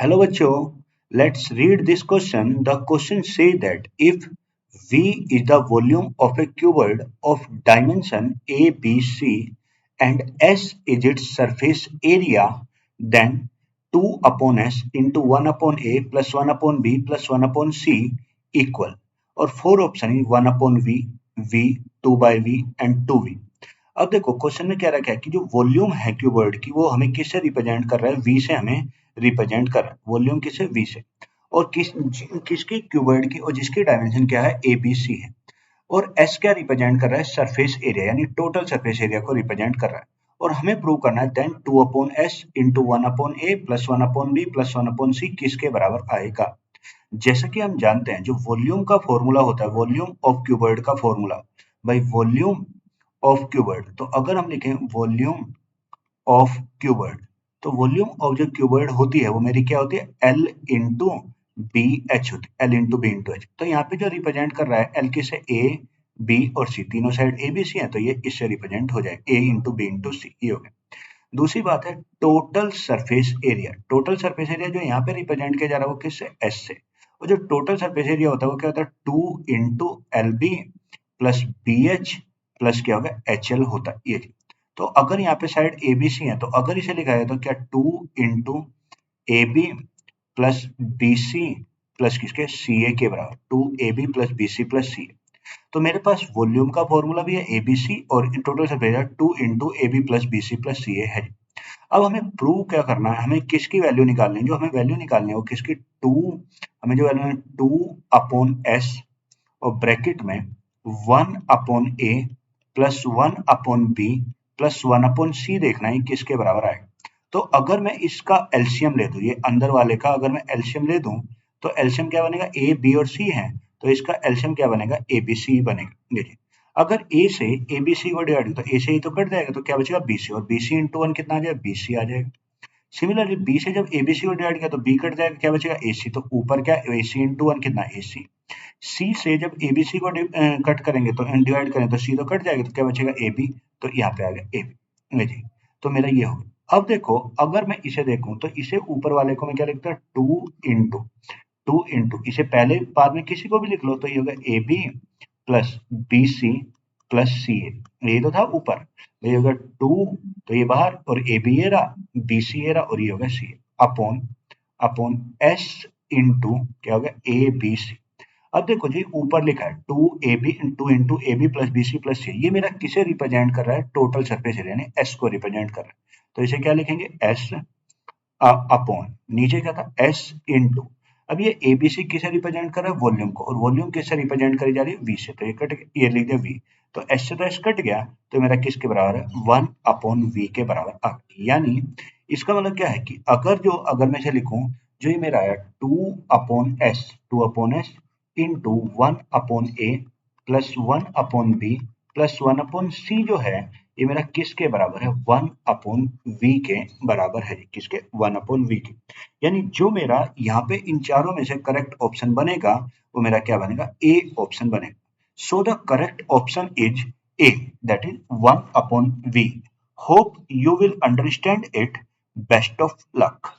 Hello बच्चों, let's read this question. The question say that if V is the volume of a cuboid of dimension A, B, C and S is its surface area, then 2 upon S into 1 upon A plus 1 upon B plus 1 upon C equal और 4 option है 1 upon V, 2 by V and 2V. अब देखो question में कह रखा है कि जो वॉल्यूम है क्यूबॉइड की वो हमें किससे रिप्रेजेंट कर रहा है, वी से हमें रिप्रेजेंट कर रहा है। वॉल्यूम किससे, वी से। और किसकी क्यूबॉइड की, और जिसकी डायमेंशन क्या है, ए बी सी है। और एस क्या रिप्रेजेंट कर रहा है, सरफेस एरिया, यानी टोटल सरफेस एरिया को रिप्रेजेंट कर रहा है। और हमें प्रूव करना है then 2 upon S into 1 upon A plus 1 upon B plus 1 upon C किसके बराबर आएगा। जैसा कि हम जानते हैं जो वॉल्यूम का फॉर्मूला होता है, वॉल्यूम ऑफ क्यूबॉइड का फॉर्मूला, भाई वॉल्यूम ऑफ क्यूबॉइड, तो अगर हम लिखें वॉल्यूम ऑफ क्यूबॉइड, तो वॉल्यूम ऑफ जो क्यूबॉइड होती है वो मेरी क्या होती है, एल इंटू बी एच होती है, L into B into H. तो यहाँ पे जो रिप्रेजेंट कर रहा है एल किसे, ए बी और सी, तीनों साइड ए बी सी है, तो ये इससे रिप्रेजेंट हो जाए, ए इंटू बी इंटू सी, ये हो गया। दूसरी बात है total surface area. Total surface area जो यहाँ पे रिप्रेजेंट किया जा रहा है वो किससे, एस से। और जो टोटल सरफेस एरिया होता है वो क्या होता है, 2 into L B plus B H plus क्या होगा, एच एल होता है, ये। तो अगर यहाँ पे साइड ए बी सी है, तो अगर इसे लिखा जाए तो क्या 2 into A B plus B C plus किसके, सी ए के बराबर, 2 AB plus B C plus C A. तो मेरे पास वॉल्यूम का फॉर्मूला भी है एबीसी और total surface area 2 into A B plus B C plus C A है। अब हमें प्रूव क्या करना है, हमें किसकी वैल्यू निकालनी है, जो हमें वैल्यू निकालनी है वो किसकी, 2, हमें जो वैल्यू है 2 अपॉन एस और ब्रैकेट में 1 upon A plus 1 upon B plus 1 upon C देखना है किसके बराबर आएगा। तो अगर मैं इसका एलसीएम ले दूं, ये अंदर वाले का अगर मैं एलसीएम ले दूं, तो एलसीएम क्या बनेगा, ए बी और सी है, तो इसका एलसीएम क्या बनेगा, ए बी सी बनेगा। देखिए अगर ए से ए बी सी को डिवाइड, तो ए से ही तो कट जाएगा, तो क्या बचेगा बी सी, और बी सी इंटू 1 कितना आ जाएगा, बी सी आ जाएगा। सिमिलरली बी से जब एबीसी को डिवाइड किया तो बी कट जाएगा, क्या बचेगा एसी, तो ऊपर क्या एसी इंटू 1 कितना, एसी। सी से जब एबीसी को कट करेंगे तो डिवाइड करें तो सी तो कट जाएगा, तो क्या बचेगा ए बी, तो यहाँ पे आ गया ए बी जी। तो मेरा ये हो गया। अब देखो अगर मैं इसे देखूं तो इसे ऊपर वाले को मैं क्या लिखता हूँ, 2 इंटू इसे पहले पार्ट में किसी को भी लिख लो, तो ये होगा A B plus B C plus C A, ये तो था ऊपर, तो ये होगा 2, तो ये बाहर, और ए बी ये रहा, बी सी ये रहा, और ये होगा सी अपॉन अपॉन एस इंटू क्या होगा, ए बी सी। अब देखो जी ऊपर लिखा है 2 into A B plus B C plus C, ये मेरा किसे रिप्रेजेंट कर रहा है, टोटल सरफेस एरिया, यानी एस को रिप्रेजेंट कर रहा है। तो इसे क्या लिखेंगे, एस अपॉन नीचे क्या था, एस इंटू, अब ये एबीसी किसे रिप्रेजेंट कर रहा है, वॉल्यूम को, और वॉल्यूम किससे रिप्रेजेंट करी जा रही है, वी से, तो ये कट गया, ये लिख दिया वी, तो एस से तो एस कट गया, तो मेरा किसके बराबर है, 1 अपॉन वी के बराबर आ गया। यानी इसका मतलब क्या है कि अगर मैं इसे लिखूं, जो ये मेरा आया 2 upon S into 1 upon A plus 1 upon B plus 1 upon C जो है, ये मेरा किसके बराबर है, 1 अपॉन वी के बराबर है, किसके, 1 अपॉन वी के। यानी जो मेरा यहाँ पे इन चारों में से करेक्ट ऑप्शन बनेगा वो मेरा क्या बनेगा, ए ऑप्शन बनेगा। So the correct option is A, that is 1 upon V. Hope you will understand it. Best of luck.